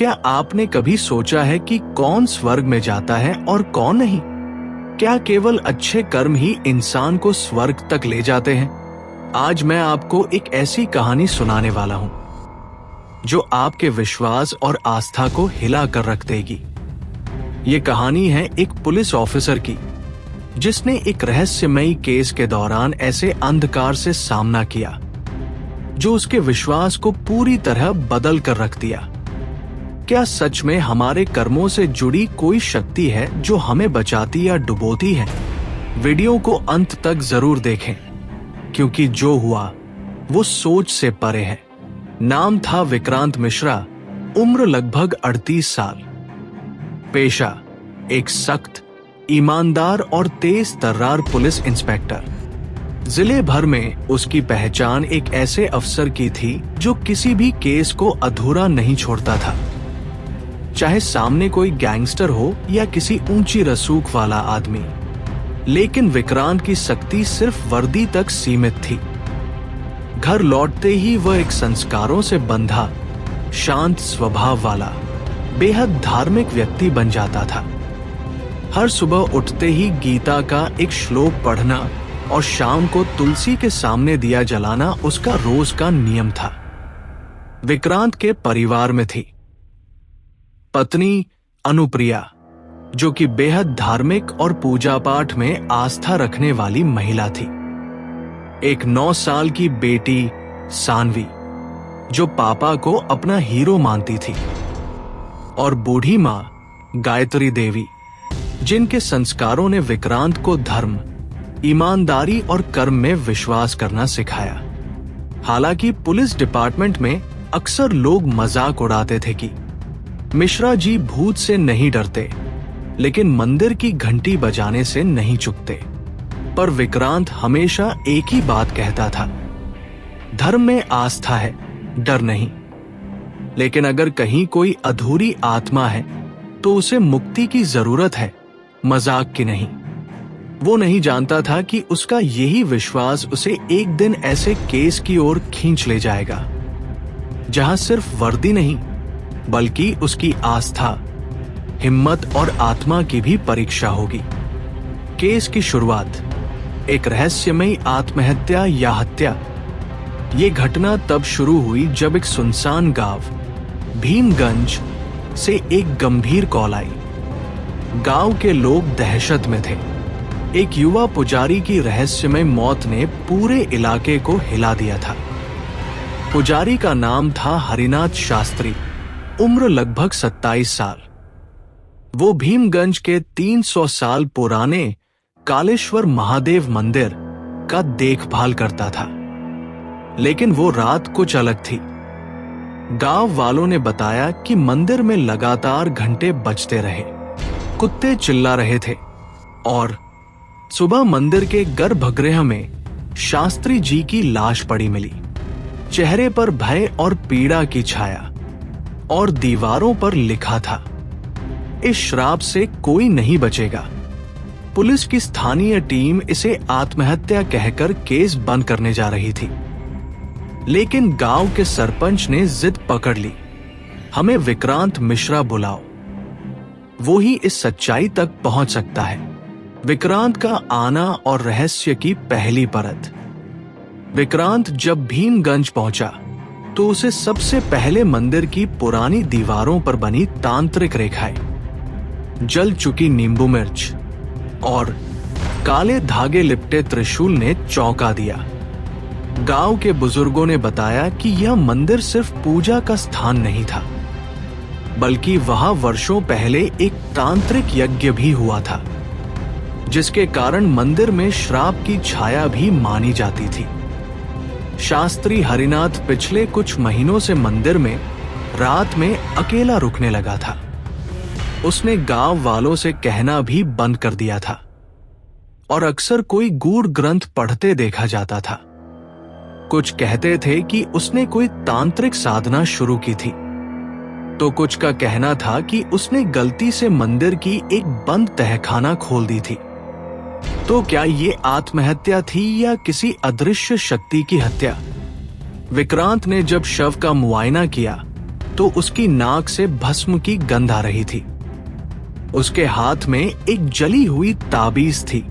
क्या आपने कभी सोचा है कि कौन स्वर्ग में जाता है और कौन नहीं? क्या केवल अच्छे कर्म ही इंसान को स्वर्ग तक ले जाते हैं? आज मैं आपको एक ऐसी कहानी सुनाने वाला हूं जो आपके विश्वास और आस्था को हिला कर रख देगी। ये कहानी है एक पुलिस ऑफिसर की जिसने एक रहस्यमयी केस के दौरान ऐसे अंधकार से सामना किया जो उसके विश्वास को पूरी तरह बदल कर रख दिया। क्या सच में हमारे कर्मों से जुड़ी कोई शक्ति है जो हमें बचाती या डुबोती है? वीडियो को अंत तक जरूर देखें, क्योंकि जो हुआ वो सोच से परे है। नाम था विक्रांत मिश्रा, उम्र लगभग 38 साल। पेशा एक सख्त, ईमानदार और तेज तर्रार पुलिस इंस्पेक्टर। जिले भर में उसकी पहचान एक ऐसे अफसर की थी जो किसी भी केस को अधूरा नहीं छोड़ता था, चाहे सामने कोई गैंगस्टर हो या किसी ऊंची रसूख वाला आदमी। लेकिन विक्रांत की सख्ती सिर्फ वर्दी तक सीमित थी। घर लौटते ही वह एक संस्कारों से बंधा, शांत स्वभाव वाला, बेहद धार्मिक व्यक्ति बन जाता था। हर सुबह उठते ही गीता का एक श्लोक पढ़ना और शाम को तुलसी के सामने दिया जलाना उसका रोज का नियम था। विक्रांत के परिवार में थी पत्नी अनुप्रिया, जो कि बेहद धार्मिक और पूजा पाठ में आस्था रखने वाली महिला थी। एक 9 साल की बेटी सानवी, जो पापा को अपना हीरो मानती थी, और बूढ़ी माँ गायत्री देवी, जिनके संस्कारों ने विक्रांत को धर्म, ईमानदारी और कर्म में विश्वास करना सिखाया। हालांकि पुलिस डिपार्टमेंट में अक्सर लोग मजाक उड़ाते थे कि मिश्रा जी भूत से नहीं डरते, लेकिन मंदिर की घंटी बजाने से नहीं चूकते। पर विक्रांत हमेशा एक ही बात कहता था, धर्म में आस्था है, डर नहीं। लेकिन अगर कहीं कोई अधूरी आत्मा है तो उसे मुक्ति की जरूरत है, मजाक की नहीं। वो नहीं जानता था कि उसका यही विश्वास उसे एक दिन ऐसे केस की ओर खींच ले जाएगा जहां सिर्फ वर्दी नहीं, बल्कि उसकी आस्था, हिम्मत और आत्मा की भी परीक्षा होगी। केस की शुरुआत एक रहस्यमयी आत्महत्या या हत्या। ये घटना तब शुरू हुई जब एक सुनसान गांव भीमगंज से एक गंभीर कॉल आई। गांव के लोग दहशत में थे। एक युवा पुजारी की रहस्यमय मौत ने पूरे इलाके को हिला दिया था। पुजारी का नाम था हरिनाथ शास्त्री, उम्र लगभग 27 साल। वो भीमगंज के 300 साल पुराने कालेश्वर महादेव मंदिर का देखभाल करता था। लेकिन वो रात कुछ अलग थी। गांव वालों ने बताया कि मंदिर में लगातार घंटे बजते रहे, कुत्ते चिल्ला रहे थे, और सुबह मंदिर के गर्भगृह में शास्त्री जी की लाश पड़ी मिली। चेहरे पर भय और पीड़ा की छाया, और दीवारों पर लिखा था, इस श्राप से कोई नहीं बचेगा। पुलिस की स्थानीय टीम इसे आत्महत्या कहकर केस बंद करने जा रही थी, लेकिन गांव के सरपंच ने जिद पकड़ ली, हमें विक्रांत मिश्रा बुलाओ, वो ही इस सच्चाई तक पहुंच सकता है। विक्रांत का आना और रहस्य की पहली परत। विक्रांत जब भीमगंज पहुंचा तो उसे सबसे पहले मंदिर की पुरानी दीवारों पर बनी तांत्रिक रेखाएं, जल चुकी नींबू मिर्च और काले धागे लिपटे त्रिशूल ने चौंका दिया। गांव के बुजुर्गों ने बताया कि यह मंदिर सिर्फ पूजा का स्थान नहीं था, बल्कि वहां वर्षों पहले एक तांत्रिक यज्ञ भी हुआ था, जिसके कारण मंदिर में श्राप की छाया भी मानी जाती थी। शास्त्री हरिनाथ पिछले कुछ महीनों से मंदिर में रात में अकेला रुकने लगा था। उसने गांव वालों से कहना भी बंद कर दिया था, और अक्सर कोई गूढ़ ग्रंथ पढ़ते देखा जाता था। कुछ कहते थे कि उसने कोई तांत्रिक साधना शुरू की थी, तो कुछ का कहना था कि उसने गलती से मंदिर की एक बंद तहखाना खोल दी थी। तो क्या ये आत्महत्या थी या किसी अदृश्य शक्ति की हत्या? विक्रांत ने जब शव का मुआयना किया तो उसकी नाक से भस्म की गंध आ रही थी। उसके हाथ में एक जली हुई ताबीज थी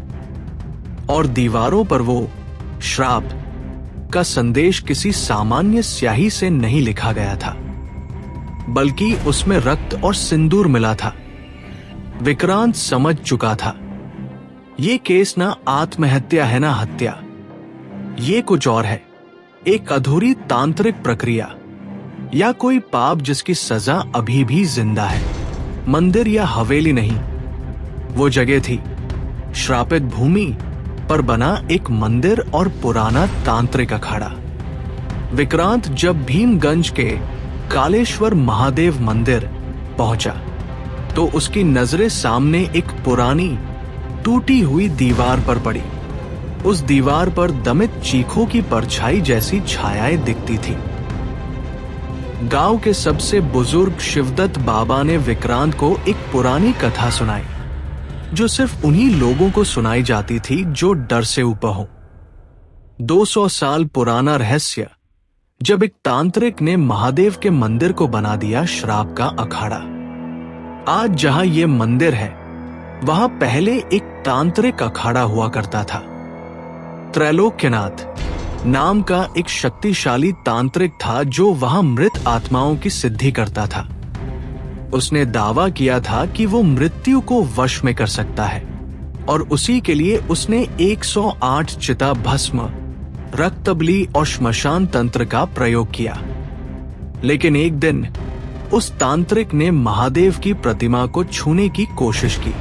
और दीवारों पर वो श्राप का संदेश किसी सामान्य स्याही से नहीं लिखा गया था, बल्कि उसमें रक्त और सिंदूर मिला था। विक्रांत समझ चुका था, ये केस ना आत्महत्या है ना हत्या, ये कुछ और है, एक अधूरी तांत्रिक प्रक्रिया या कोई पाप जिसकी सजा अभी भी जिंदा है। मंदिर या हवेली नहीं, वो जगह थी श्रापित भूमि पर बना एक मंदिर और पुराना तांत्रिक अखाड़ा। विक्रांत जब भीमगंज के कालेश्वर महादेव मंदिर पहुंचा तो उसकी नजरें सामने एक पुरानी टूटी हुई दीवार पर पड़ी। उस दीवार पर दमित चीखों की परछाई जैसी छायाएं दिखती थी। गांव के सबसे बुजुर्ग शिवदत्त बाबा ने विक्रांत को एक पुरानी कथा सुनाई, जो सिर्फ उन्हीं लोगों को सुनाई जाती थी जो डर से ऊपर हो। 200 साल पुराना रहस्य, जब एक तांत्रिक ने महादेव के मंदिर को बना दिया श्राप का अखाड़ा। आज जहां ये मंदिर है, वहां पहले एक तांत्रिक अखाड़ा हुआ करता था। त्रैलोक्यनाथ नाम का एक शक्तिशाली तांत्रिक था जो वहां मृत आत्माओं की सिद्धि करता था। उसने दावा किया था कि वो मृत्यु को वश में कर सकता है और उसी के लिए उसने 108 चिता भस्म, रक्तबली और श्मशान तंत्र का प्रयोग किया। लेकिन एक दिन उस तांत्रिक ने महादेव की प्रतिमा को छूने की कोशिश की।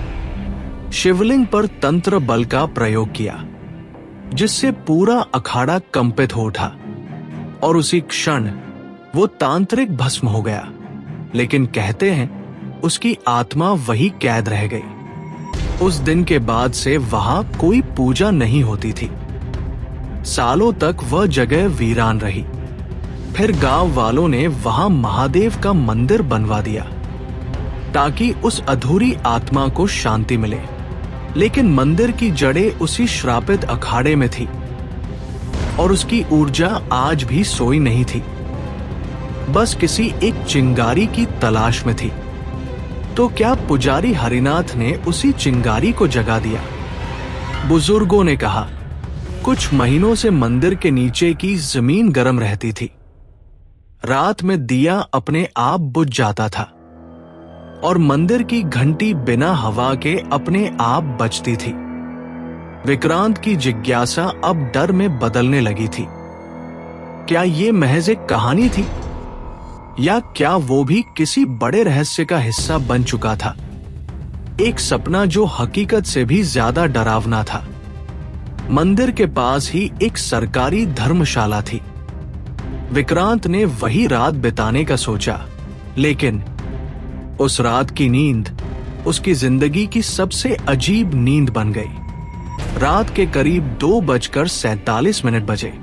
शिवलिंग पर तंत्र बल का प्रयोग किया, जिससे पूरा अखाड़ा कंपित हो उठा और उसी क्षण वो तांत्रिक भस्म हो गया। लेकिन कहते हैं उसकी आत्मा वही कैद रह गई। उस दिन के बाद से वहां कोई पूजा नहीं होती थी। सालों तक वह जगह वीरान रही। फिर गांव वालों ने वहां महादेव का मंदिर बनवा दिया ताकि उस अधूरी आत्मा को शांति मिले। लेकिन मंदिर की जड़ें उसी श्रापित अखाड़े में थी और उसकी ऊर्जा आज भी सोई नहीं थी, बस किसी एक चिंगारी की तलाश में थी। तो क्या पुजारी हरिनाथ ने उसी चिंगारी को जगा दिया? बुजुर्गों ने कहा, कुछ महीनों से मंदिर के नीचे की जमीन गर्म रहती थी। रात में दिया अपने आप बुझ जाता था और मंदिर की घंटी बिना हवा के अपने आप बजती थी। विक्रांत की जिज्ञासा अब डर में बदलने लगी थी। क्या ये महज एक कहानी थी या क्या वो भी किसी बड़े रहस्य का हिस्सा बन चुका था? एक सपना जो हकीकत से भी ज्यादा डरावना था। मंदिर के पास ही एक सरकारी धर्मशाला थी। विक्रांत ने वही रात बिताने का सोचा, लेकिन उस रात की नींद उसकी जिंदगी की सबसे अजीब नींद बन गई। रात के करीब 2:47 बजे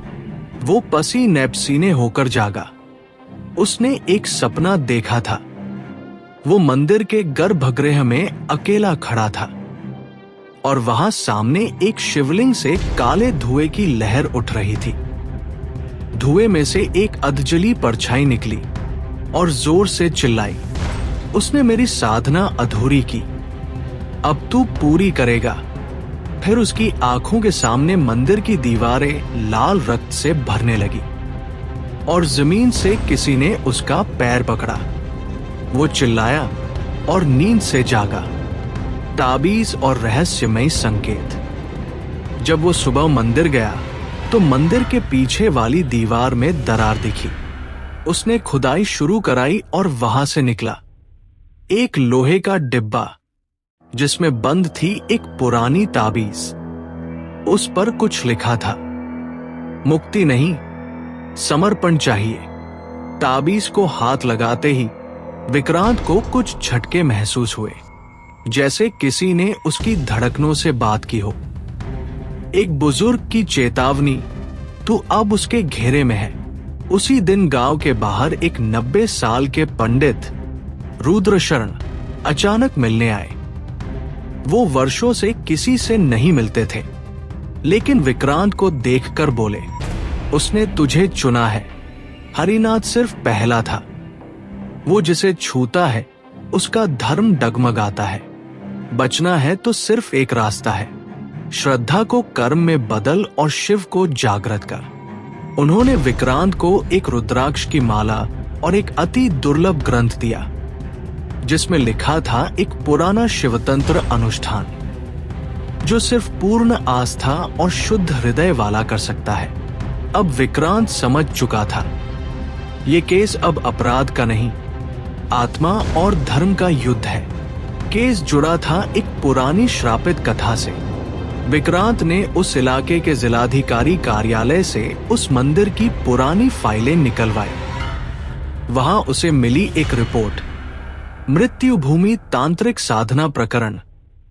वो पसीने पसीने होकर जागा। उसने एक सपना देखा था। वो मंदिर के गर्भगृह में अकेला खड़ा था और वहां सामने एक शिवलिंग से काले धुएं की लहर उठ रही थी। धुएं में से एक अधजली परछाई निकली और जोर से चिल्लाई, उसने मेरी साधना अधूरी की, अब तू पूरी करेगा। फिर उसकी आंखों के सामने मंदिर की दीवारें लाल रक्त से भरने लगी और जमीन से किसी ने उसका पैर पकड़ा। वो चिल्लाया और नींद से जागा। ताबीज और रहस्यमय संकेत। जब वो सुबह मंदिर गया तो मंदिर के पीछे वाली दीवार में दरार दिखी। उसने खुदाई शुरू कराई और वहां से निकला एक लोहे का डिब्बा जिसमें बंद थी एक पुरानी ताबीज। उस पर कुछ लिखा था, मुक्ति नहीं, समर्पण चाहिए। ताबीज को हाथ लगाते ही विक्रांत को कुछ झटके महसूस हुए, जैसे किसी ने उसकी धड़कनों से बात की हो। एक बुजुर्ग की चेतावनी, तू अब उसके घेरे में है। उसी दिन गांव के बाहर एक 90 साल के पंडित रुद्रशरण अचानक मिलने आए। वो वर्षों से किसी से नहीं मिलते थे, लेकिन विक्रांत को देखकर बोले, उसने तुझे चुना है। हरिनाथ सिर्फ पहला था। वो जिसे छूता है उसका धर्म डगमगाता है। बचना है तो सिर्फ एक रास्ता है, श्रद्धा को कर्म में बदल और शिव को जागृत कर। उन्होंने विक्रांत को एक रुद्राक्ष की माला और एक अति दुर्लभ ग्रंथ दिया जिसमें लिखा था एक पुराना शिवतंत्र अनुष्ठान जो सिर्फ पूर्ण आस्था और शुद्ध हृदय वाला कर सकता है। अब विक्रांत समझ चुका था, ये केस अब अपराध का नहीं, आत्मा और धर्म का युद्ध है। केस जुड़ा था एक पुरानी श्रापित कथा से। विक्रांत ने उस इलाके के जिलाधिकारी कार्यालय से उस मंदिर की पुरानी फाइलें निकलवाई। वहां उसे मिली एक रिपोर्ट, मृत्यु भूमि तांत्रिक साधना प्रकरण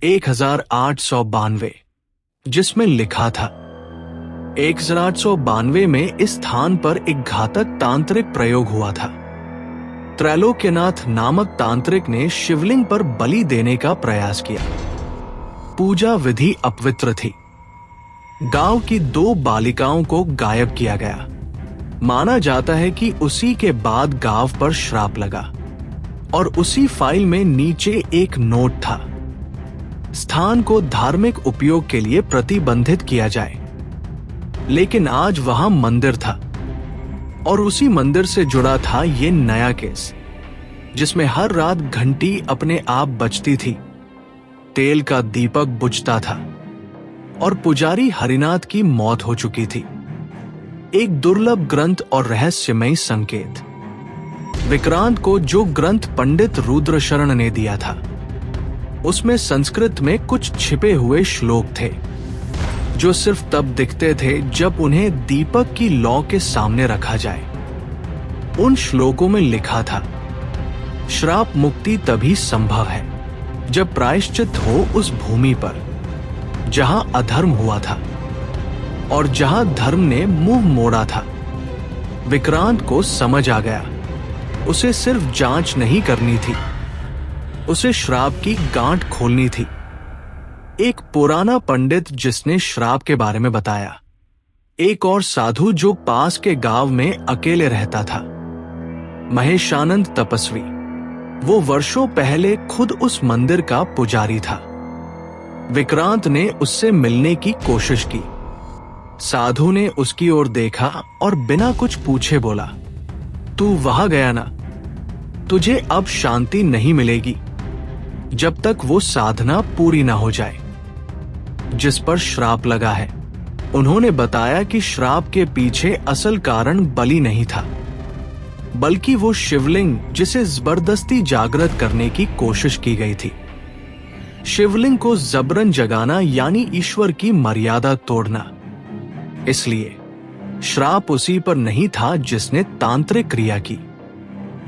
1892, जिसमें लिखा था 1892 में इस स्थान पर एक घातक तांत्रिक प्रयोग हुआ था। त्रैलोक्यनाथ नामक तांत्रिक ने शिवलिंग पर बलि देने का प्रयास किया। पूजा विधि अपवित्र थी। गांव की 2 बालिकाओं को गायब किया गया। माना जाता है कि उसी के बाद गांव पर श्राप लगा और उसी फाइल में नीचे एक नोट था, स्थान को धार्मिक उपयोग के लिए प्रतिबंधित किया जाए। लेकिन आज वहां मंदिर था और उसी मंदिर से जुड़ा था ये नया केस, जिसमें हर रात घंटी अपने आप बजती थी, तेल का दीपक बुझता था और पुजारी हरिनाथ की मौत हो चुकी थी। एक दुर्लभ ग्रंथ और रहस्यमयी संकेत। विक्रांत को जो ग्रंथ पंडित रुद्रशरण ने दिया था, उसमें संस्कृत में कुछ छिपे हुए श्लोक थे जो सिर्फ तब दिखते थे जब उन्हें दीपक की लौ के सामने रखा जाए। उन श्लोकों में लिखा था, श्राप मुक्ति तभी संभव है जब प्रायश्चित हो उस भूमि पर जहां अधर्म हुआ था और जहां धर्म ने मुंह मोड़ा था। विक्रांत को समझ आ गया, उसे सिर्फ जांच नहीं करनी थी, उसे श्राप की गांठ खोलनी थी। एक पुराना पंडित जिसने श्राप के बारे में बताया, एक और साधु जो पास के गांव में अकेले रहता था, महेशानंद तपस्वी। वो वर्षों पहले खुद उस मंदिर का पुजारी था। विक्रांत ने उससे मिलने की कोशिश की। साधु ने उसकी ओर देखा और बिना कुछ पूछे बोला, तू वहां गया ना, तुझे अब शांति नहीं मिलेगी जब तक वो साधना पूरी ना हो जाए जिस पर श्राप लगा है। उन्होंने बताया कि श्राप के पीछे असल कारण बलि नहीं था, बल्कि वो शिवलिंग जिसे जबरदस्ती जागृत करने की कोशिश की गई थी। शिवलिंग को जबरन जगाना यानी ईश्वर की मर्यादा तोड़ना। इसलिए श्राप उसी पर नहीं था जिसने तांत्रिक क्रिया की,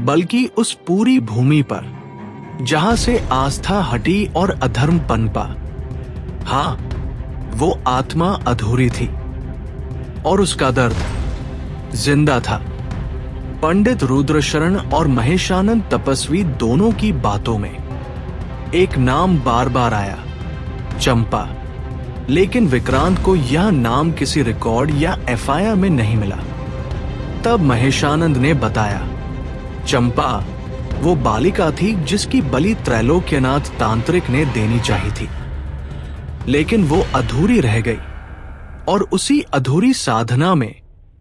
बल्कि उस पूरी भूमि पर जहां से आस्था हटी और अधर्म पनपा। हाँ, वो आत्मा अधूरी थी और उसका दर्द जिंदा था। पंडित रुद्रशरण और महेशानंद तपस्वी दोनों की बातों में एक नाम बार बार आया, चंपा। लेकिन विक्रांत को यह नाम किसी रिकॉर्ड या एफआईआर में नहीं मिला। तब महेशानंद ने बताया, चंपा वो बालिका थी जिसकी बलि त्रैलोक्यनाथ तांत्रिक ने देनी चाहिए थी, लेकिन वो अधूरी रह गई और उसी अधूरी साधना में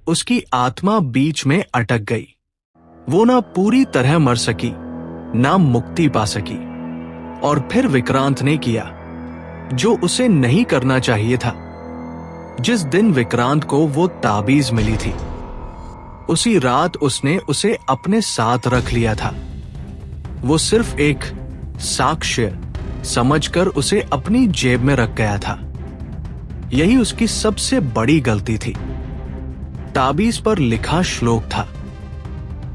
उसकी आत्मा बीच में अटक गई। वो ना पूरी तरह मर सकी, ना मुक्ति पा सकी। और फिर विक्रांत ने किया जो उसे नहीं करना चाहिए था। जिस दिन विक्रांत को वो ताबीज मिली थी, उसी रात उसने उसे अपने साथ रख लिया था। वो सिर्फ एक साक्ष्य समझकर उसे अपनी जेब में रख गया था। यही उसकी सबसे बड़ी गलती थी। ताबीज पर लिखा श्लोक था,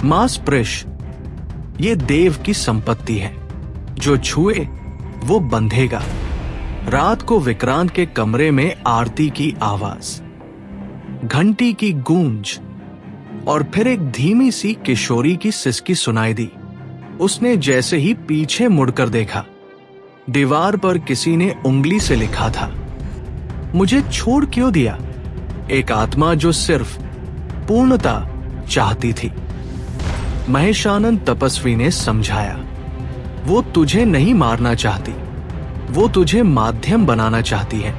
मांसपृश ये देव की संपत्ति है, जो छुए वो बंधेगा। रात को विक्रांत के कमरे में आरती की आवाज, घंटी की गूंज और फिर एक धीमी सी किशोरी की सिसकी सुनाई दी। उसने जैसे ही पीछे मुड़कर देखा, दीवार पर किसी ने उंगली से लिखा था, मुझे छोड़ क्यों दिया? एक आत्मा जो सिर्फ पूर्णता चाहती थी। महेशानंद तपस्वी ने समझाया, वो तुझे नहीं मारना चाहती, वो तुझे माध्यम बनाना चाहती है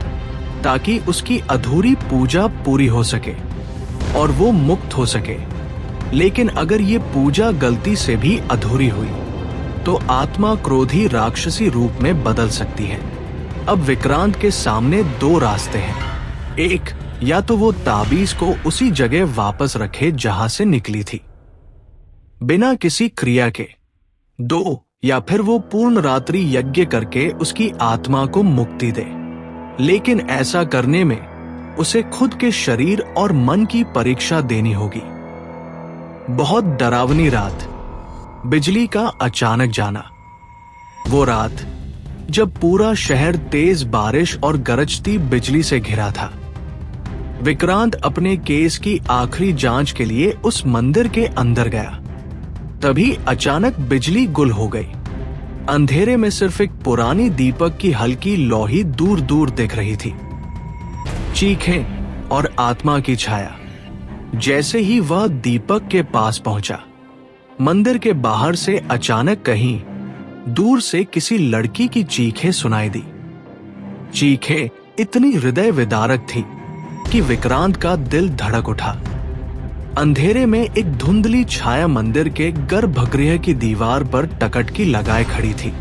ताकि उसकी अधूरी पूजा पूरी हो सके और वो मुक्त हो सके। लेकिन अगर ये पूजा गलती से भी अधूरी हुई तो आत्मा क्रोधी राक्षसी रूप में बदल सकती है। अब विक्रांत के सामने दो रास्ते हैं। एक, या तो वो ताबीज को उसी जगह वापस रखे जहां से निकली थी बिना किसी क्रिया के। दो, या फिर वो पूर्ण रात्रि यज्ञ करके उसकी आत्मा को मुक्ति दे। लेकिन ऐसा करने में उसे खुद के शरीर और मन की परीक्षा देनी होगी। बहुत डरावनी रात, बिजली का अचानक जाना। वो रात जब पूरा शहर तेज बारिश और गरजती बिजली से घिरा था। विक्रांत अपने केस की आखिरी जांच के लिए उस मंदिर के अंदर गया। तभी अचानक बिजली गुल हो गई। अंधेरे में सिर्फ एक पुरानी दीपक की हल्की लौही दूर दूर दिख रही थी। चीखें और आत्मा की छाया। जैसे ही वह दीपक के पास पहुंचा, मंदिर के बाहर से अचानक कहीं दूर से किसी लड़की की चीखें सुनाई दी। चीखें इतनी हृदय विदारक थी कि विक्रांत का दिल धड़क उठा। अंधेरे में एक धुंधली छाया मंदिर के गर्भगृह की दीवार पर टकटकी लगाए खड़ी थी।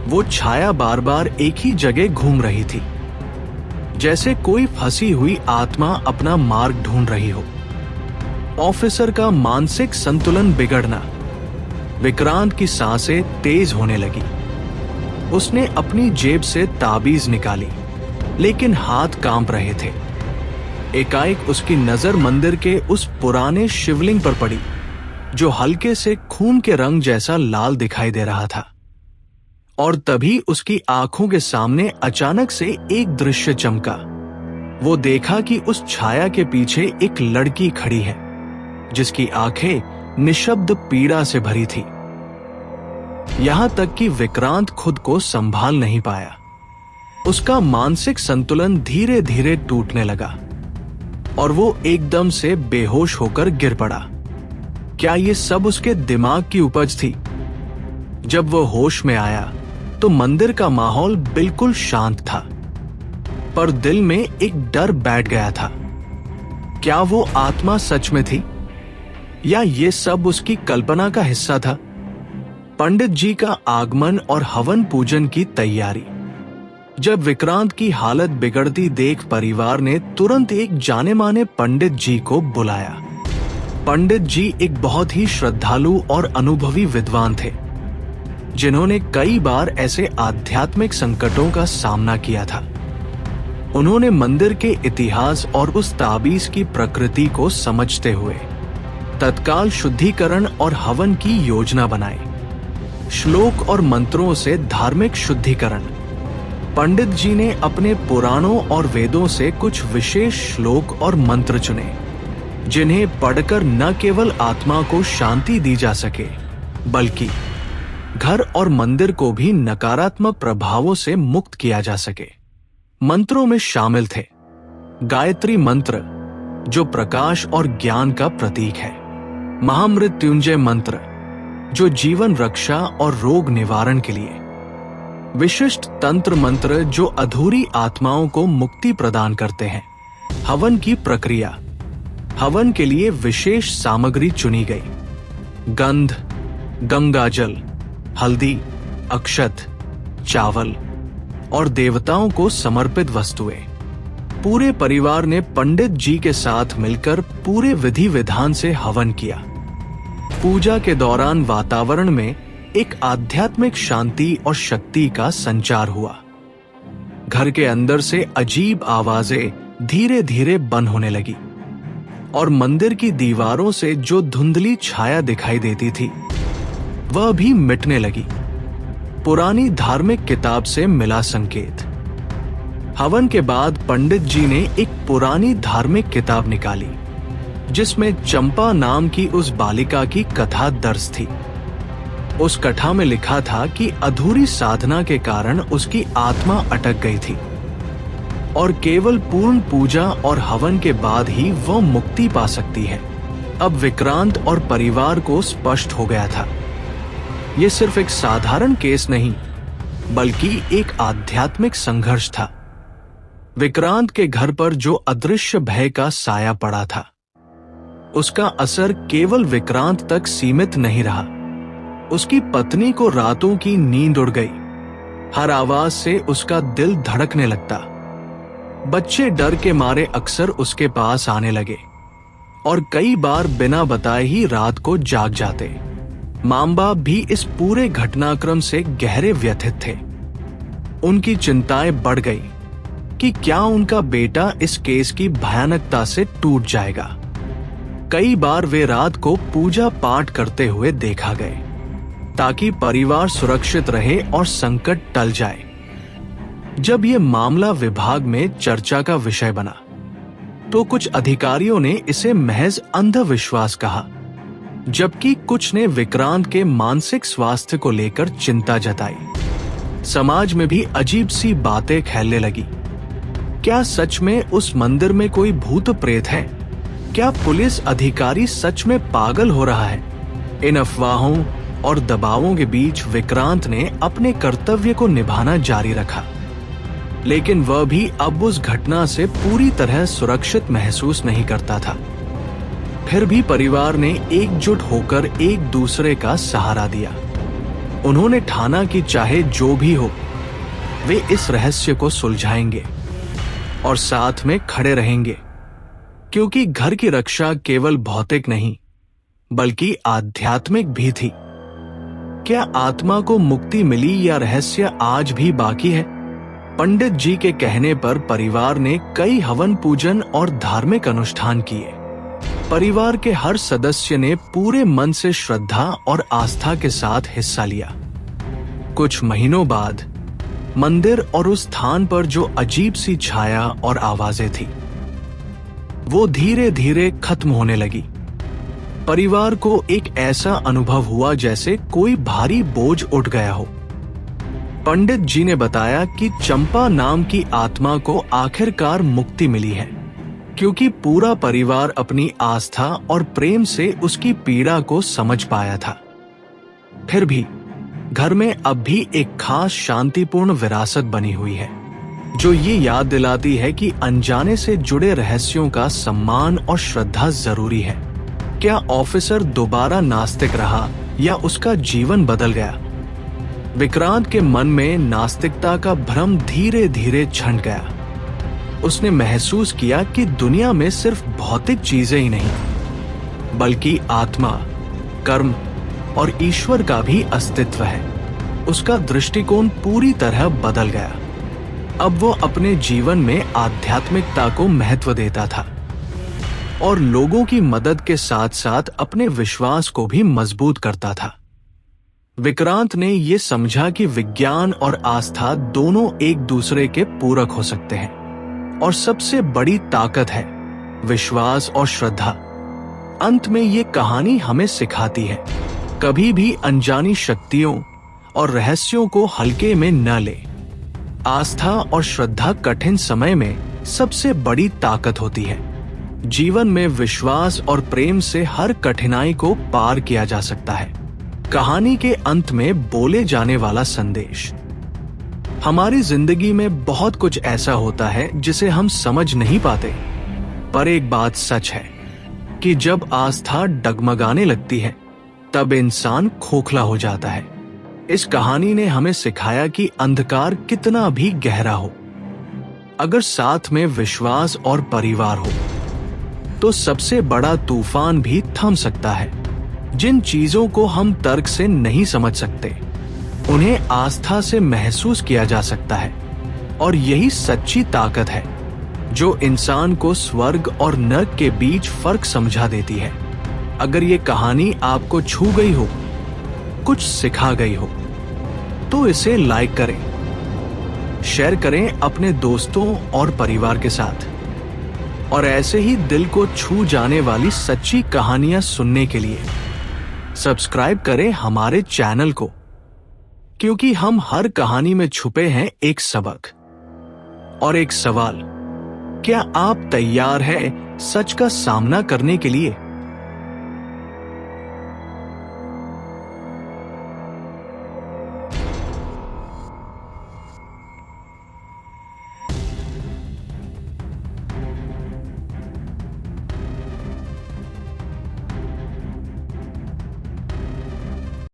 वो छाया बार बार एक ही जगह घूम रही थी, जैसे कोई फंसी हुई आत्मा अपना मार्ग ढूंढ रही हो। ऑफिसर का मानसिक संतुलन बिगड़ना। विक्रांत की सांसें तेज होने लगी। उसने अपनी जेब से ताबीज निकाली, लेकिन हाथ कांप रहे थे। एकाएक उसकी नजर मंदिर के उस पुराने शिवलिंग पर पड़ी, जो हल्के से खून के रंग जैसा लाल दिखाई दे रहा था। और तभी उसकी आंखों के सामने अचानक से एक दृश्य चमका। वो देखा कि उस छाया के पीछे एक लड़की खड़ी है, जिसकी आंखें निशब्द पीड़ा से भरी थी। यहां तक कि विक्रांत खुद को संभाल नहीं पाया। उसका मानसिक संतुलन धीरे धीरे टूटने लगा और वो एकदम से बेहोश होकर गिर पड़ा। क्या ये सब उसके दिमाग की उपज थी? जब वो होश में आया तो मंदिर का माहौल बिल्कुल शांत था, पर दिल में एक डर बैठ गया था। क्या वो आत्मा सच में थी, या ये सब उसकी कल्पना का हिस्सा था? पंडित जी का आगमन और हवन पूजन की तैयारी। जब विक्रांत की हालत बिगड़ती देख परिवार ने तुरंत एक जाने माने पंडित जी को बुलाया। पंडित जी एक बहुत ही श्रद्धालु और अनुभवी विद्वान थे, जिन्होंने कई बार ऐसे आध्यात्मिक संकटों का सामना किया था। उन्होंने मंदिर के इतिहास और उस ताबीज की प्रकृति को समझते हुए तत्काल शुद्धिकरण और हवन की योजना बनाई। श्लोक और मंत्रों से धार्मिक शुद्धिकरण। पंडित जी ने अपने पुराणों और वेदों से कुछ विशेष श्लोक और मंत्र चुने, जिन्हें पढ़कर न केवल आत्मा को शांति दी जा सके, बल्कि घर और मंदिर को भी नकारात्मक प्रभावों से मुक्त किया जा सके। मंत्रों में शामिल थे गायत्री मंत्र, जो प्रकाश और ज्ञान का प्रतीक है। महामृत्युंजय मंत्र, जो जीवन रक्षा और रोग निवारण के लिए। विशिष्ट तंत्र मंत्र, जो अधूरी आत्माओं को मुक्ति प्रदान करते हैं। हवन की प्रक्रिया। हवन के लिए विशेष सामग्री चुनी गई। गंध, गंगाजल, हल्दी, अक्षत, चावल और देवताओं को समर्पित वस्तुएं। पूरे परिवार ने पंडित जी के साथ मिलकर पूरे विधि विधान से हवन किया। पूजा के दौरान वातावरण में एक आध्यात्मिक शांति और शक्ति का संचार हुआ। घर के अंदर से अजीब आवाजें धीरे धीरे बंद होने लगी और मंदिर की दीवारों से जो धुंधली छाया दिखाई देती थी, वह भी मिटने लगी। पुरानी धार्मिक किताब से मिला संकेत। हवन के बाद पंडित जी ने एक पुरानी धार्मिक किताब निकाली, जिसमें चंपा नाम की उस बालिका की कथा दर्ज थी। उस कथा में लिखा था कि अधूरी साधना के कारण उसकी आत्मा अटक गई थी और केवल पूर्ण पूजा और हवन के बाद ही वह मुक्ति पा सकती है। अब विक्रांत और परिवार को स्पष्ट हो गया था, ये सिर्फ एक साधारण केस नहीं बल्कि एक आध्यात्मिक संघर्ष था। विक्रांत के घर पर जो अदृश्य भय का साया पड़ा था, उसका असर केवल विक्रांत तक सीमित नहीं रहा। उसकी पत्नी को रातों की नींद उड़ गई। हर आवाज से उसका दिल धड़कने लगता। बच्चे डर के मारे अक्सर उसके पास आने लगे और कई बार बिना बताए ही रात को जाग जाते। मां बाप भी इस पूरे घटनाक्रम से गहरे व्यथित थे। उनकी चिंताएं बढ़ गई कि क्या उनका बेटा इस केस की भयानकता से टूट जाएगा। कई बार वे रात को पूजा पाठ करते हुए देखा गए ताकि परिवार सुरक्षित रहे और संकट टल जाए। जब यह मामला विभाग में चर्चा का विषय बना तो कुछ अधिकारियों ने इसे महज अंधविश्वास कहा, जबकि कुछ ने विक्रांत के मानसिक स्वास्थ्य को लेकर चिंता जताई। समाज में भी अजीब सी बातें फैलने लगी। क्या सच में उस मंदिर में कोई भूत प्रेत है? क्या पुलिस अधिकारी सच में पागल हो रहा है? इन अफवाहों और दबावों के बीच विक्रांत ने अपने कर्तव्य को निभाना जारी रखा, लेकिन वह भी अब उस घटना से पूरी तरह सुरक्षित महसूस नहीं करता था। फिर भी परिवार ने एकजुट होकर एक दूसरे का सहारा दिया। उन्होंने ठाना कि चाहे जो भी हो, वे इस रहस्य को सुलझाएंगे और साथ में खड़े रहेंगे, क्योंकि घर की रक्षा केवल भौतिक नहीं बल्कि आध्यात्मिक भी थी। क्या आत्मा को मुक्ति मिली या रहस्य आज भी बाकी है? पंडित जी के कहने पर परिवार ने कई हवन पूजन और धार्मिक अनुष्ठान किए। परिवार के हर सदस्य ने पूरे मन से श्रद्धा और आस्था के साथ हिस्सा लिया। कुछ महीनों बाद मंदिर और उस स्थान पर जो अजीब सी छाया और आवाजें थी, वो धीरे धीरे खत्म होने लगी। परिवार को एक ऐसा अनुभव हुआ जैसे कोई भारी बोझ उठ गया हो। पंडित जी ने बताया कि चंपा नाम की आत्मा को आखिरकार मुक्ति मिली है, क्योंकि पूरा परिवार अपनी आस्था और प्रेम से उसकी पीड़ा को समझ पाया था। फिर भी घर में अब भी एक खास शांतिपूर्ण विरासत बनी हुई है, जो ये याद दिलाती है कि अनजाने से जुड़े रहस्यों का सम्मान और श्रद्धा जरूरी है। क्या ऑफिसर दोबारा नास्तिक रहा या उसका जीवन बदल गया? विक्रांत के मन में नास्तिकता का भ्रम धीरे धीरे छंट गया। उसने महसूस किया कि दुनिया में सिर्फ भौतिक चीजें ही नहीं बल्कि आत्मा, कर्म और ईश्वर का भी अस्तित्व है। उसका दृष्टिकोण पूरी तरह बदल गया। अब वो अपने जीवन में आध्यात्मिकता को महत्व देता था और लोगों की मदद के साथ साथ अपने विश्वास को भी मजबूत करता था। विक्रांत ने ये समझा कि विज्ञान और आस्था दोनों एक दूसरे के पूरक हो सकते हैं और सबसे बड़ी ताकत है विश्वास और श्रद्धा। अंत में ये कहानी हमें सिखाती है, कभी भी अनजानी शक्तियों और रहस्यों को हल्के में न ले। आस्था और श्रद्धा कठिन समय में सबसे बड़ी ताकत होती है। जीवन में विश्वास और प्रेम से हर कठिनाई को पार किया जा सकता है। कहानी के अंत में बोले जाने वाला संदेश। हमारी जिंदगी में बहुत कुछ ऐसा होता है जिसे हम समझ नहीं पाते, पर एक बात सच है कि जब आस्था डगमगाने लगती है तब इंसान खोखला हो जाता है। इस कहानी ने हमें सिखाया कि अंधकार कितना भी गहरा हो, अगर साथ में विश्वास और परिवार हो तो सबसे बड़ा तूफान भी थम सकता है। जिन चीजों को हम तर्क से नहीं समझ सकते, उन्हें आस्था से महसूस किया जा सकता है, और यही सच्ची ताकत है जो इंसान को स्वर्ग और नरक के बीच फर्क समझा देती है। अगर ये कहानी आपको छू गई हो, कुछ सिखा गई हो, तो इसे लाइक करें, शेयर करें अपने दोस्तों और परिवार के साथ। और ऐसे ही दिल को छू जाने वाली सच्ची कहानियां सुनने के लिए सब्सक्राइब करें हमारे चैनल को, क्योंकि हम हर कहानी में छुपे हैं एक सबक और एक सवाल। क्या आप तैयार हैं सच का सामना करने के लिए?